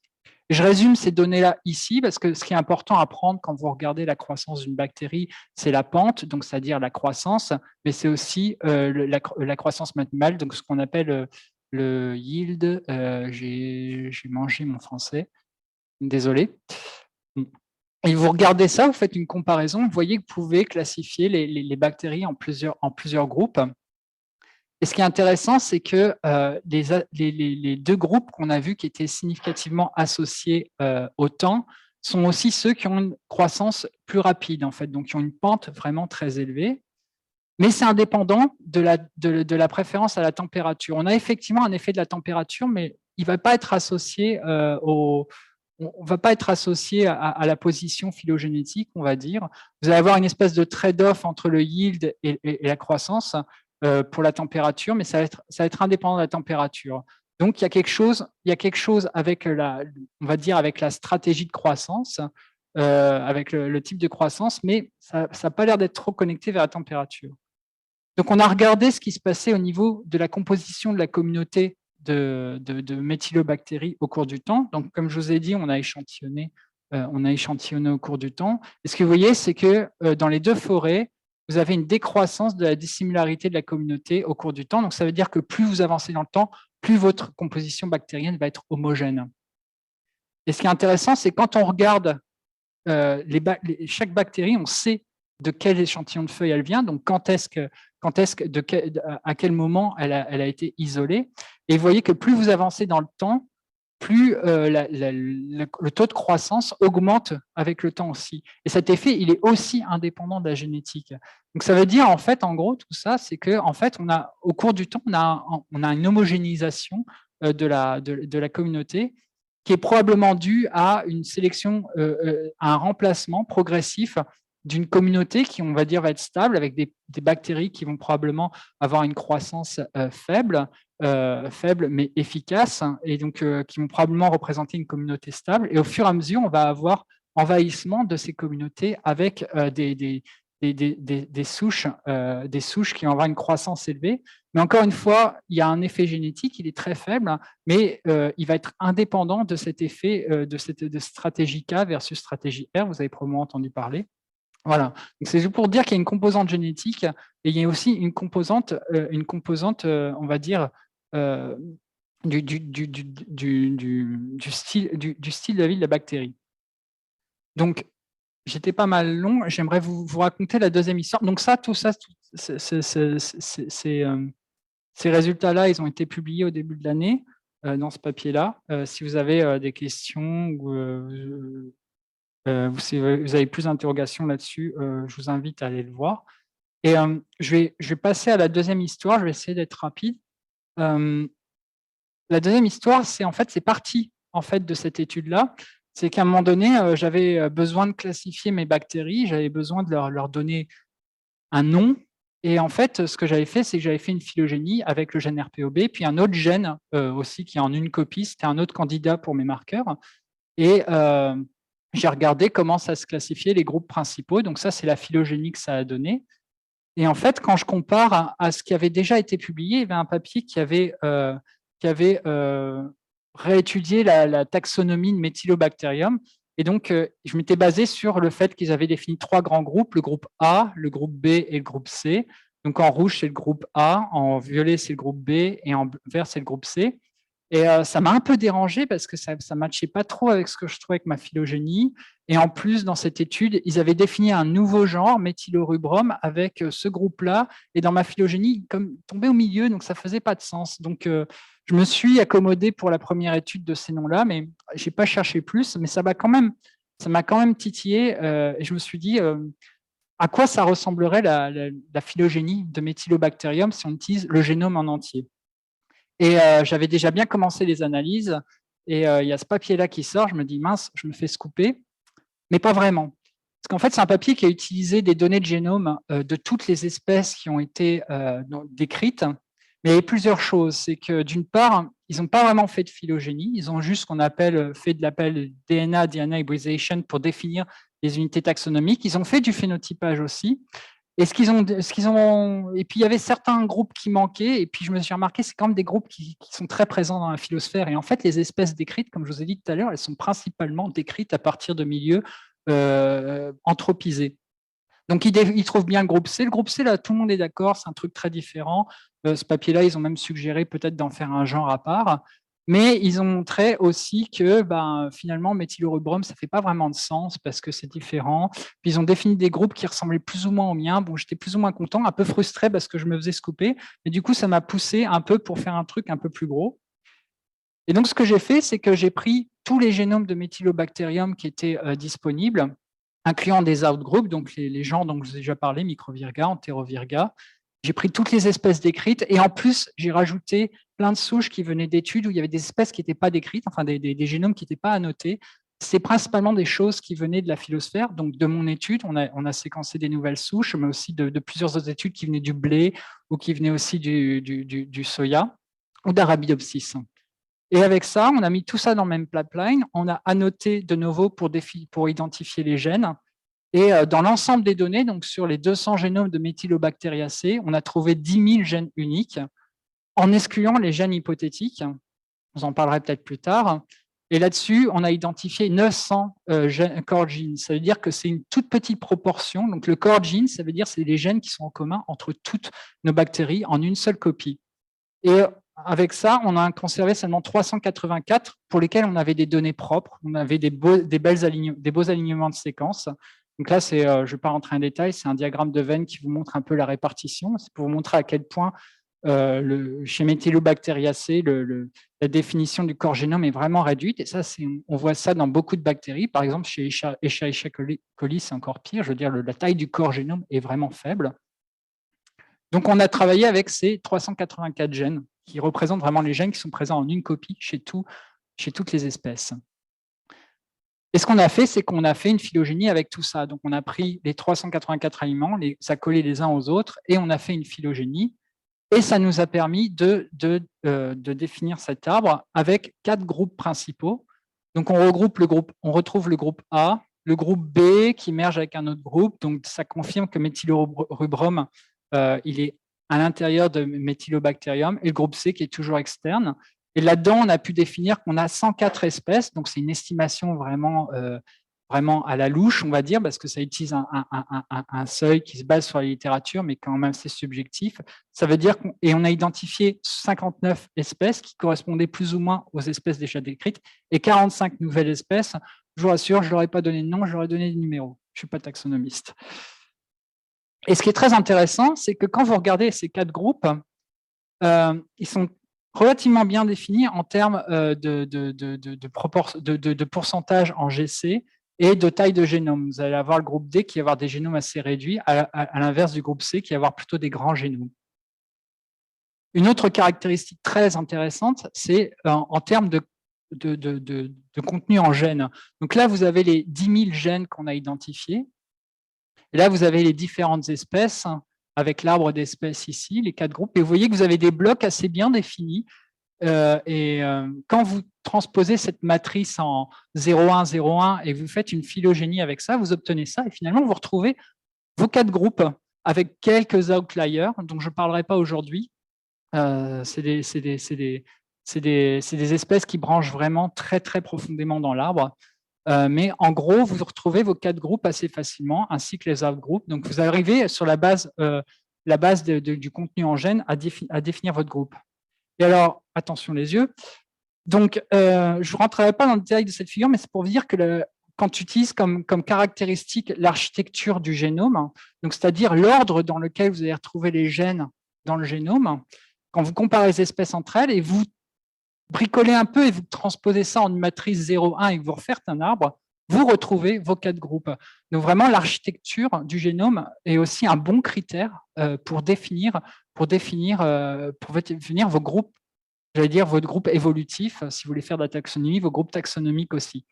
Je résume ces données-là ici parce que ce qui est important à prendre quand vous regardez la croissance d'une bactérie, c'est la pente, donc c'est-à-dire la croissance, mais c'est aussi la croissance maximale, donc ce qu'on appelle le yield. J'ai mangé mon français, désolé. Et vous regardez ça, vous faites une comparaison, vous voyez que vous pouvez classifier les bactéries en plusieurs groupes. Et ce qui est intéressant, c'est que les deux groupes qu'on a vus qui étaient significativement associés au temps sont aussi ceux qui ont une croissance plus rapide, en fait, donc qui ont une pente vraiment très élevée. Mais c'est indépendant de la préférence à la température. On a effectivement un effet de la température, mais il ne va pas être associé on va pas être associé à la position phylogénétique, on va dire. Vous allez avoir une espèce de trade-off entre le yield et la croissance pour la température, mais ça va être indépendant de la température. Donc, il y a quelque chose avec on va dire avec la stratégie de croissance, avec le type de croissance, mais ça n'a pas l'air d'être trop connecté vers la température. Donc, on a regardé ce qui se passait au niveau de la composition de la communauté de méthylobactéries au cours du temps. Donc, comme je vous ai dit, on a échantillonné au cours du temps. Et ce que vous voyez, c'est que dans les deux forêts, vous avez une décroissance de la dissimilarité de la communauté au cours du temps. Donc, ça veut dire que plus vous avancez dans le temps, plus votre composition bactérienne va être homogène. Et ce qui est intéressant, c'est quand on regarde chaque bactérie, on sait de quel échantillon de feuilles elle vient, donc à quel moment elle a été isolée. Et vous voyez que plus vous avancez dans le temps, plus le taux de croissance augmente avec le temps aussi. Et cet effet, il est aussi indépendant de la génétique. Donc, ça veut dire, en fait, en gros, tout ça, c'est qu'en fait, au cours du temps, on a une homogénéisation de la communauté qui est probablement due à une sélection, à un remplacement progressif d'une communauté qui, on va dire, va être stable avec des bactéries qui vont probablement avoir une croissance faible mais efficace, et donc qui vont probablement représenter une communauté stable. Et au fur et à mesure, on va avoir envahissement de ces communautés avec des souches qui vont avoir une croissance élevée. Mais encore une fois, il y a un effet génétique, il est très faible, mais il va être indépendant de cet effet de stratégie K versus stratégie R, vous avez probablement entendu parler. Voilà, c'est juste pour dire qu'il y a une composante génétique et il y a aussi une composante on va dire, du style de vie de la bactérie. Donc, j'étais pas mal long. J'aimerais vous raconter la deuxième histoire. Donc ça, tout ça, ces résultats-là, ils ont été publiés au début de l'année dans ce papier-là. Si vous avez des questions ou si vous avez plus d'interrogations là-dessus, je vous invite à aller le voir. Et je vais passer à la deuxième histoire. Je vais essayer d'être rapide. La deuxième histoire, c'est parti en fait de cette étude-là. C'est qu'à un moment donné, j'avais besoin de classifier mes bactéries. J'avais besoin de leur donner un nom. Et en fait, ce que j'avais fait, c'est que j'avais fait une phylogénie avec le gène RPOB, puis un autre gène aussi qui est en une copie. C'était un autre candidat pour mes marqueurs. Et j'ai regardé comment ça se classifiait les groupes principaux. Donc ça, c'est la phylogénie que ça a donné. Et en fait, quand je compare à ce qui avait déjà été publié, il y avait un papier qui avait réétudié la taxonomie de Methylobacterium. Et donc, je m'étais basé sur le fait qu'ils avaient défini 3 grands groupes, le groupe A, le groupe B et le groupe C. Donc, en rouge, c'est le groupe A, en violet, c'est le groupe B, et en vert, c'est le groupe C. Et ça m'a un peu dérangé parce que ça ne matchait pas trop avec ce que je trouvais avec ma phylogénie. Et en plus, dans cette étude, ils avaient défini un nouveau genre, méthylorubrum, avec ce groupe-là. Et dans ma phylogénie, comme tombé au milieu, donc ça ne faisait pas de sens. Donc, je me suis accommodé pour la première étude de ces noms-là, mais je n'ai pas cherché plus. Mais ça m'a quand même titillé. Et je me suis dit, à quoi ça ressemblerait la phylogénie de Methylobacterium si on utilise le génome en entier? Et j'avais déjà bien commencé les analyses. Et il y a ce papier-là qui sort. Je me dis, mince, je me fais scooper. Mais pas vraiment. Parce qu'en fait, c'est un papier qui a utilisé des données de génome de toutes les espèces qui ont été décrites. Mais il y a plusieurs choses. C'est que d'une part, ils n'ont pas vraiment fait de phylogénie. Ils ont juste ce qu'on appelle fait de l'appel DNA hybridization pour définir les unités taxonomiques. Ils ont fait du phénotypage aussi. Et et puis il y avait certains groupes qui manquaient, et puis je me suis remarqué, c'est quand même des groupes qui sont très présents dans la phylosphère. Et en fait, les espèces décrites, comme je vous ai dit tout à l'heure, elles sont principalement décrites à partir de milieux anthropisés. Donc ils trouvent bien le groupe C. Le groupe C, là, tout le monde est d'accord, c'est un truc très différent. Ce papier-là, ils ont même suggéré peut-être d'en faire un genre à part. Mais ils ont montré aussi que finalement, Methylorubrum, ça ne fait pas vraiment de sens parce que c'est différent. Puis ils ont défini des groupes qui ressemblaient plus ou moins aux miens. Bon, j'étais plus ou moins content, un peu frustré parce que je me faisais scooper. Mais du coup, ça m'a poussé un peu pour faire un truc un peu plus gros. Et donc, ce que j'ai fait, c'est que j'ai pris tous les génomes de Methylobacterium qui étaient disponibles, incluant des outgroups, donc les gens dont je vous ai déjà parlé, Microvirga, Enterovirga. J'ai pris toutes les espèces décrites et en plus, j'ai rajouté plein de souches qui venaient d'études où il y avait des espèces qui n'étaient pas décrites, enfin des génomes qui n'étaient pas annotés. C'est principalement des choses qui venaient de la phylosphère. Donc, de mon étude, on a séquencé des nouvelles souches, mais aussi de plusieurs autres études qui venaient du blé ou qui venaient aussi du soya ou d'Arabidopsis. Et avec ça, on a mis tout ça dans le même pipeline. On a annoté de nouveau pour identifier les gènes. Et dans l'ensemble des données, donc sur les 200 génomes de Methylobacteriaceae, on a trouvé 10 000 gènes uniques en excluant les gènes hypothétiques. Je vous en parlerai peut-être plus tard. Et là-dessus, on a identifié 900 core genes. Ça veut dire que c'est une toute petite proportion. Donc le core gene, ça veut dire que c'est les gènes qui sont en commun entre toutes nos bactéries en une seule copie. Et avec ça, on a conservé seulement 384 pour lesquels on avait des données propres, on avait des beaux alignements de séquences. Donc là, je ne vais pas rentrer en détail, c'est un diagramme de Venn qui vous montre un peu la répartition. C'est pour vous montrer à quel point chez Methylobacteriaceae, la définition du corps génome est vraiment réduite. Et ça, on voit ça dans beaucoup de bactéries. Par exemple, chez Escherichia coli, c'est encore pire. Je veux dire, la taille du corps génome est vraiment faible. Donc, on a travaillé avec ces 384 gènes qui représentent vraiment les gènes qui sont présents en une copie chez toutes les espèces. Et ce qu'on a fait, c'est qu'on a fait une phylogénie avec tout ça. Donc, on a pris les 384 aliments, les a collés les uns aux autres, et on a fait une phylogénie. Et ça nous a permis de définir cet arbre avec 4 groupes principaux. Donc, on retrouve le groupe A, le groupe B qui merge avec un autre groupe. Donc, ça confirme que Methylorubrum, il est à l'intérieur de Methylobacterium, et le groupe C qui est toujours externe. Et là-dedans, on a pu définir qu'on a 104 espèces. Donc, c'est une estimation vraiment à la louche, on va dire, parce que ça utilise un seuil qui se base sur la littérature, mais quand même c'est subjectif. Ça veut dire on a identifié 59 espèces qui correspondaient plus ou moins aux espèces déjà décrites et 45 nouvelles espèces je vous rassure, je ne leur ai pas donné de nom, je leur ai donné des numéros. Je ne suis pas taxonomiste. Et ce qui est très intéressant, c'est que quand vous regardez ces 4 groupes, ils sont relativement bien définis en termes de pourcentage en GC et de taille de génome. Vous allez avoir le groupe D qui va avoir des génomes assez réduits, à l'inverse du groupe C qui va avoir plutôt des grands génomes. Une autre caractéristique très intéressante, c'est en termes de contenu en gènes. Donc là, vous avez les 10 000 gènes qu'on a identifiés. Et là, vous avez les différentes espèces, avec l'arbre d'espèces ici, les 4 groupes. Et vous voyez que vous avez des blocs assez bien définis. Quand vous transposez cette matrice en 0,1, 0,1 et vous faites une phylogénie avec ça, vous obtenez ça. Et finalement, vous retrouvez vos 4 groupes avec quelques outliers, dont je ne parlerai pas aujourd'hui. C'est des espèces qui branchent vraiment très, très profondément dans l'arbre. Mais en gros, vous retrouvez vos 4 groupes assez facilement, ainsi que les outgroups. Donc, vous arrivez sur la base du contenu en gène à définir votre groupe. Et alors, attention les yeux. Donc, je ne rentrerai pas dans le détail de cette figure, mais c'est pour vous dire que quand tu utilises comme caractéristique l'architecture du génome, donc c'est-à-dire l'ordre dans lequel vous allez retrouver les gènes dans le génome, quand vous comparez les espèces entre elles et vous bricolez un peu et vous transposez ça en une matrice 0,1 et que vous refaites un arbre, vous retrouvez vos 4 groupes. Donc vraiment, l'architecture du génome est aussi un bon critère pour définir vos groupes, j'allais dire votre groupe évolutif, si vous voulez faire de la taxonomie, vos groupes taxonomiques aussi.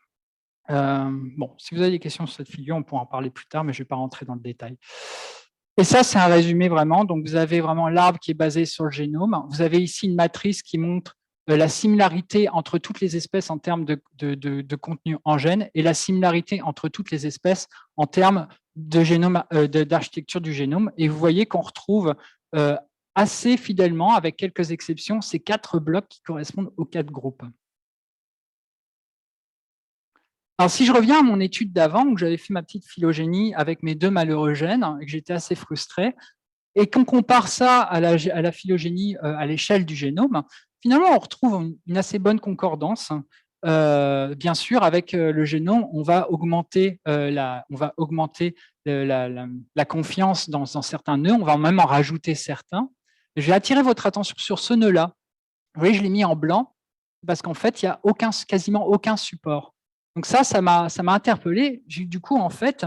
Bon, si vous avez des questions sur cette figure, on pourra en parler plus tard, mais je ne vais pas rentrer dans le détail. Et ça, c'est un résumé vraiment. Donc, vous avez vraiment l'arbre qui est basé sur le génome. Vous avez ici une matrice qui montre la similarité entre toutes les espèces en termes de contenu en gène et la similarité entre toutes les espèces en termes d'architecture du génome. Et vous voyez qu'on retrouve assez fidèlement, avec quelques exceptions, ces 4 blocs qui correspondent aux 4 groupes. Alors, si je reviens à mon étude d'avant, où j'avais fait ma petite phylogénie avec mes 2 malheureux gènes et que j'étais assez frustré, et qu'on compare ça à la phylogénie à l'échelle du génome, finalement, on retrouve une assez bonne concordance. Bien sûr, avec le génome, on va augmenter la confiance dans certains nœuds, on va même en rajouter certains. Je vais attirer votre attention sur ce nœud-là. Vous voyez, je l'ai mis en blanc parce qu'en fait, il n'y a quasiment aucun support. Donc ça m'a interpellé. Du coup, en fait,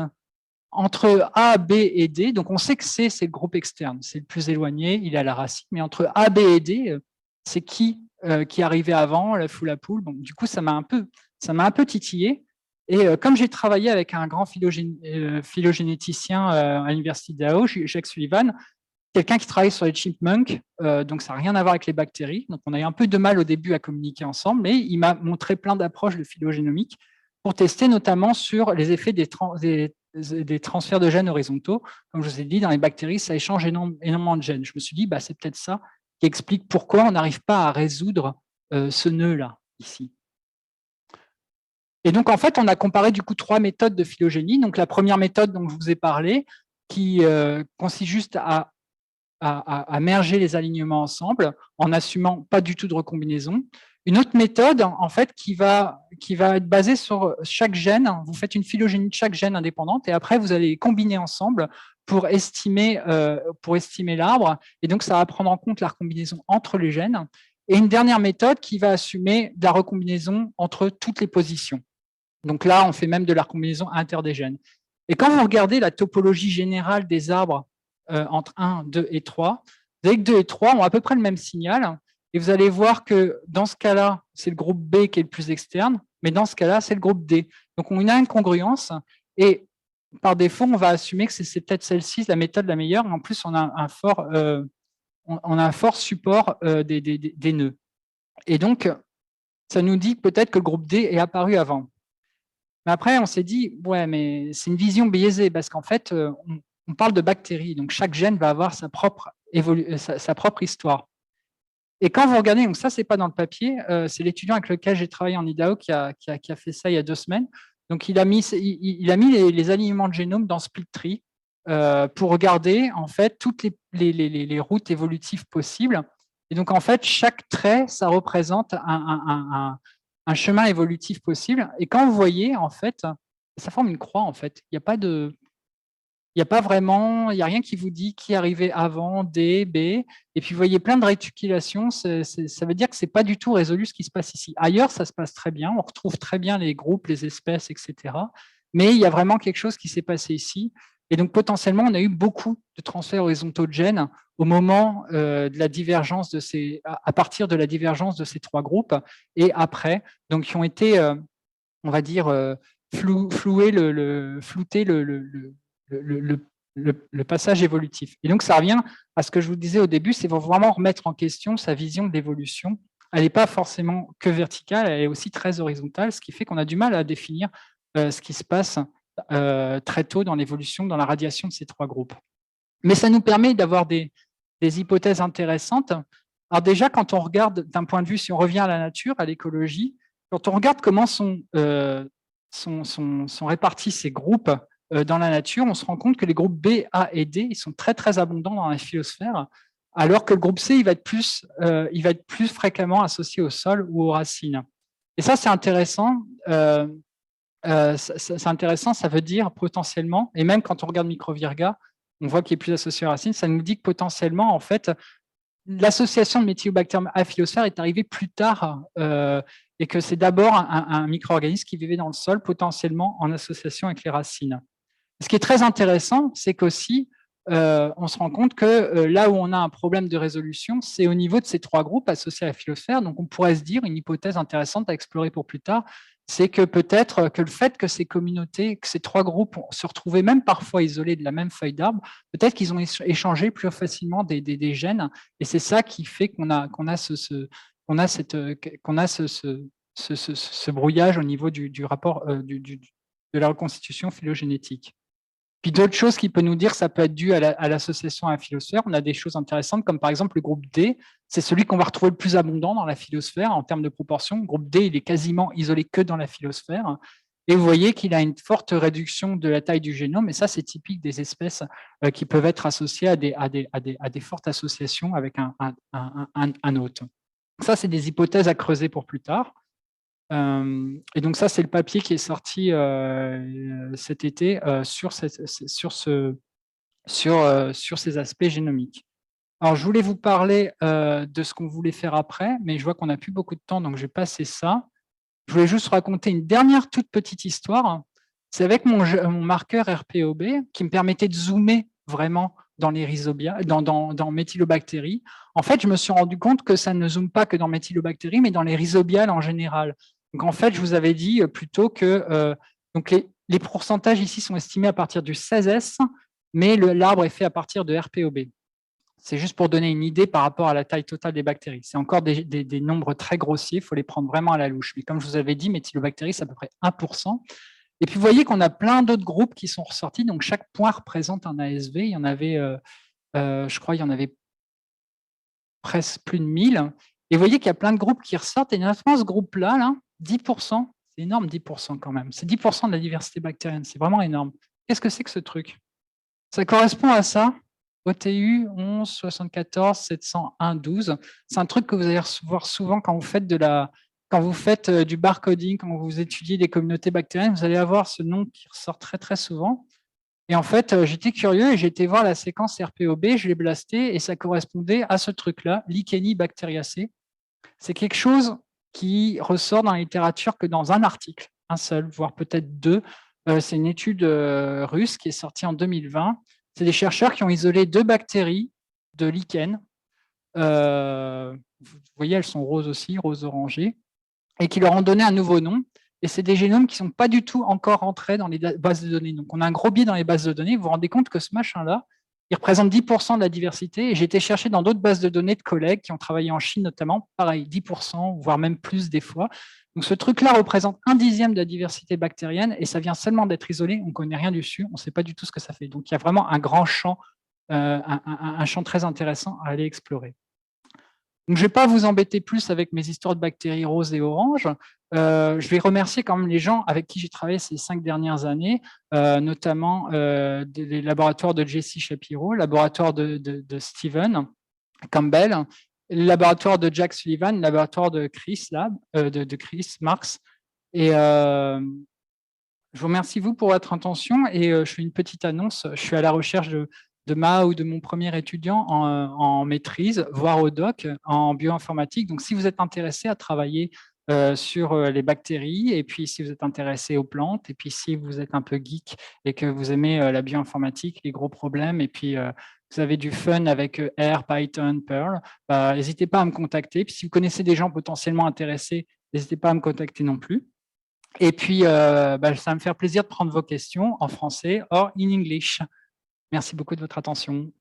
entre A, B et D, donc on sait que C, c'est le groupe externe, c'est le plus éloigné, il est à la racine, mais entre A, B et D, c'est qui arrivait avant, la fou la poule. Donc, du coup, ça m'a un peu titillé. Et comme j'ai travaillé avec un grand phylogénéticien à l'université d'Idaho, Jacques Sullivan, quelqu'un qui travaille sur les chipmunks, donc ça n'a rien à voir avec les bactéries. Donc, on a eu un peu de mal au début à communiquer ensemble, mais il m'a montré plein d'approches de phylogénomique pour tester notamment sur les effets des transferts de gènes horizontaux. Comme je vous ai dit, dans les bactéries, ça échange énormément de gènes. Je me suis dit, bah, c'est peut-être ça qui explique pourquoi on n'arrive pas à résoudre ce nœud-là, ici. Et donc, en fait, on a comparé du coup 3 méthodes de phylogénie. Donc, la première méthode dont je vous ai parlé, qui consiste juste à merger les alignements ensemble en n'assumant pas du tout de recombinaison. Une autre méthode, en fait, qui va être basée sur chaque gène. Vous faites une phylogénie de chaque gène indépendante et après, vous allez les combiner ensemble pour estimer l'arbre. Et donc, ça va prendre en compte la recombinaison entre les gènes. Et une dernière méthode qui va assumer de la recombinaison entre toutes les positions. Donc là, on fait même de la recombinaison inter des gènes. Et quand vous regardez la topologie générale des arbres entre 1, 2 et 3, vous avez que 2 et 3 ont à peu près le même signal. Et vous allez voir que dans ce cas-là, c'est le groupe B qui est le plus externe, mais dans ce cas-là, c'est le groupe D. Donc, on a une congruence et par défaut, on va assumer que c'est peut-être celle-ci, la méthode la meilleure. En plus, on a un fort support des nœuds. Et donc, ça nous dit peut-être que le groupe D est apparu avant. Mais après, on s'est dit, ouais, mais c'est une vision biaisée parce qu'en fait, on parle de bactéries. Donc, chaque gène va avoir sa propre histoire. Et quand vous regardez, donc ça, ce n'est pas dans le papier, c'est l'étudiant avec lequel j'ai travaillé en Idaho qui a fait ça il y a 2 semaines. Donc, il a mis les alignements de génome dans SplitTree pour regarder en fait toutes les routes évolutives possibles. Et donc, en fait, chaque trait, ça représente un chemin évolutif possible. Et quand vous voyez, en fait, ça forme une croix, en fait. Il n'y a pas vraiment, il n'y a rien qui vous dit qui est arrivé avant, D, B. Et puis, vous voyez plein de réticulations. Ça veut dire que ce n'est pas du tout résolu ce qui se passe ici. Ailleurs, ça se passe très bien. On retrouve très bien les groupes, les espèces, etc. Mais il y a vraiment quelque chose qui s'est passé ici. Et donc, potentiellement, on a eu beaucoup de transferts horizontaux de gènes au moment de la divergence de à partir de la divergence de ces trois groupes et après, donc qui ont été, on va dire, flouter le passage évolutif. Et donc, ça revient à ce que je vous disais au début, c'est vraiment remettre en question sa vision de l'évolution. Elle n'est pas forcément que verticale, elle est aussi très horizontale, ce qui fait qu'on a du mal à définir ce qui se passe très tôt dans l'évolution, dans la radiation de ces trois groupes. Mais ça nous permet d'avoir des hypothèses intéressantes. Alors déjà, quand on regarde d'un point de vue, si on revient à la nature, à l'écologie, quand on regarde comment sont répartis ces groupes dans la nature, on se rend compte que les groupes B, A et D, ils sont très, très abondants dans la phyllosphère, alors que le groupe C, il va être plus fréquemment associé au sol ou aux racines. Et ça, c'est intéressant. C'est intéressant, ça veut dire potentiellement, et même quand on regarde Microvirga, on voit qu'il est plus associé aux racines, ça nous dit que potentiellement, en fait, l'association de Methylobacterium à phylosphère est arrivée plus tard et que c'est d'abord un micro-organisme qui vivait dans le sol, potentiellement en association avec les racines. Ce qui est très intéressant, c'est qu'aussi, on se rend compte que là où on a un problème de résolution, c'est au niveau de ces trois groupes associés à la phylosphère. Donc, on pourrait se dire, une hypothèse intéressante à explorer pour plus tard, c'est que peut-être que le fait que ces communautés, que ces trois groupes se retrouvaient même parfois isolés de la même feuille d'arbre, peut-être qu'ils ont échangé plus facilement des gènes, et c'est ça qui fait qu'on a ce brouillage au niveau du rapport de la reconstitution phylogénétique. Puis d'autres choses qui peuvent nous dire que ça peut être dû à l'association à la phylosphère. On a des choses intéressantes, comme par exemple le groupe D. C'est celui qu'on va retrouver le plus abondant dans la phylosphère en termes de proportion. Le groupe D, il est quasiment isolé que dans la phylosphère. Et vous voyez qu'il a une forte réduction de la taille du génome. Et ça, c'est typique des espèces qui peuvent être associées à des fortes associations avec un hôte. Ça, c'est des hypothèses à creuser pour plus tard. Et donc ça, c'est le papier qui est sorti cet été sur ces aspects génomiques. Alors, je voulais vous parler de ce qu'on voulait faire après, mais je vois qu'on n'a plus beaucoup de temps, donc je vais passer ça. Je voulais juste raconter une dernière toute petite histoire. C'est avec mon marqueur RPOB qui me permettait de zoomer vraiment dans les rhizobia, dans Methylobactéries. En fait, je me suis rendu compte que ça ne zoome pas que dans Methylobactéries, mais dans les rhizobiales en général. Donc, en fait, je vous avais dit plutôt que donc les pourcentages ici sont estimés à partir du 16S, mais l'arbre est fait à partir de RPOB. C'est juste pour donner une idée par rapport à la taille totale des bactéries. C'est encore des nombres très grossiers, il faut les prendre vraiment à la louche. Mais comme je vous avais dit, Methylobactéries, c'est à peu près 1%. Et puis, vous voyez qu'on a plein d'autres groupes qui sont ressortis. Donc, chaque point représente un ASV. Il y en avait, je crois, il y en avait presque plus de 1000. Et vous voyez qu'il y a plein de groupes qui ressortent. Et notamment, ce groupe-là, là, 10%, c'est énorme, 10% quand même. C'est 10% de la diversité bactérienne. C'est vraiment énorme. Qu'est-ce que c'est que ce truc? Ça correspond à ça. OTU 11 74 701 12. C'est un truc que vous allez voir souvent quand vous faites du barcoding, quand vous étudiez les communautés bactériennes, vous allez avoir ce nom qui ressort très très souvent. Et en fait, j'étais curieux et j'ai été voir la séquence RPOB, je l'ai blasté et ça correspondait à ce truc-là, Licheni bacteriaceae. C'est quelque chose qui ressort dans la littérature que dans un article, un seul, voire peut-être deux. C'est une étude russe qui est sortie en 2020. C'est des chercheurs qui ont isolé 2 bactéries de lichen. Vous voyez, elles sont roses aussi, rose orangé, et qui leur ont donné un nouveau nom. Et c'est des génomes qui ne sont pas du tout encore entrés dans les bases de données. Donc, on a un gros biais dans les bases de données. Vous vous rendez compte que ce machin-là, il représente 10% de la diversité. Et j'ai été chercher dans d'autres bases de données de collègues qui ont travaillé en Chine notamment, pareil, 10%, voire même plus des fois. Donc, ce truc-là représente 1/10 de la diversité bactérienne et ça vient seulement d'être isolé. On ne connaît rien dessus. On ne sait pas du tout ce que ça fait. Donc, il y a vraiment un grand champ, un champ très intéressant à aller explorer. Donc, je ne vais pas vous embêter plus avec mes histoires de bactéries roses et oranges. Je vais remercier quand même les gens avec qui j'ai travaillé ces 5 dernières années, notamment les laboratoires de Jessie Shapiro, le laboratoire de Steven Campbell, le laboratoire de Jack Sullivan, le laboratoire de Chris Lab, de Chris Marks. Et je vous remercie vous pour votre attention et je fais une petite annonce. Je suis à la recherche de ma ou de mon premier étudiant en maîtrise, voire au doc, en bioinformatique. Donc, si vous êtes intéressé à travailler sur les bactéries, et puis si vous êtes intéressé aux plantes, et puis si vous êtes un peu geek et que vous aimez la bioinformatique, les gros problèmes, et puis vous avez du fun avec R, Python, Perl, n'hésitez pas à me contacter. Puis si vous connaissez des gens potentiellement intéressés, n'hésitez pas à me contacter non plus. Et puis, ça va me faire plaisir de prendre vos questions en français or in English. Merci beaucoup de votre attention.